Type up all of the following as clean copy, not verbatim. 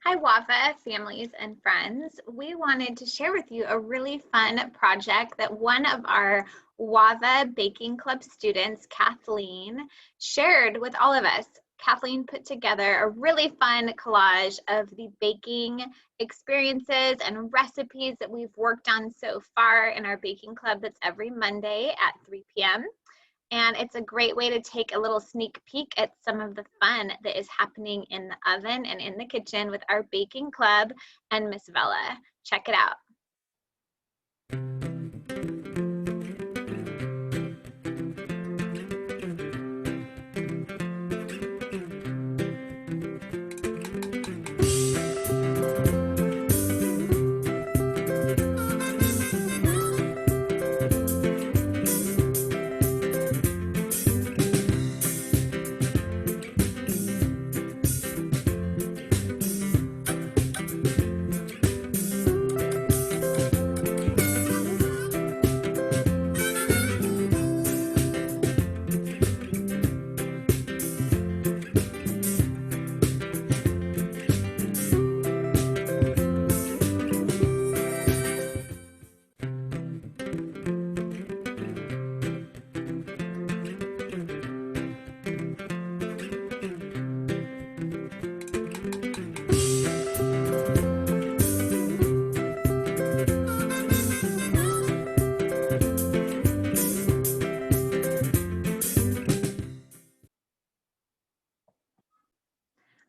Hi, WAVA families and friends. We wanted to share with you a really fun project that one of our WAVA Baking Club students, Kathleen, shared with all of us. Kathleen put together a really fun collage of the baking experiences and recipes that we've worked on so far in our baking club that's every Monday at 3 p.m. And it's a great way to take a little sneak peek at some of the fun that is happening in the oven and in the kitchen with our baking club and Miss Vella. Check it out.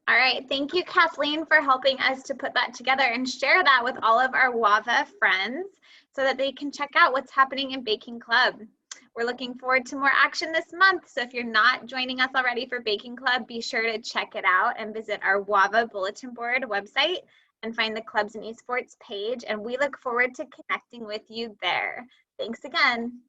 All right, thank you, Kathleen, for helping us to put that together and share that with all of our WAVA friends so that they can check out what's happening in Baking Club. We're looking forward to more action this month, so if you're not joining us already for Baking Club, be sure to check it out and visit our WAVA bulletin board website and find the Clubs and Esports page, and we look forward to connecting with you there. Thanks again.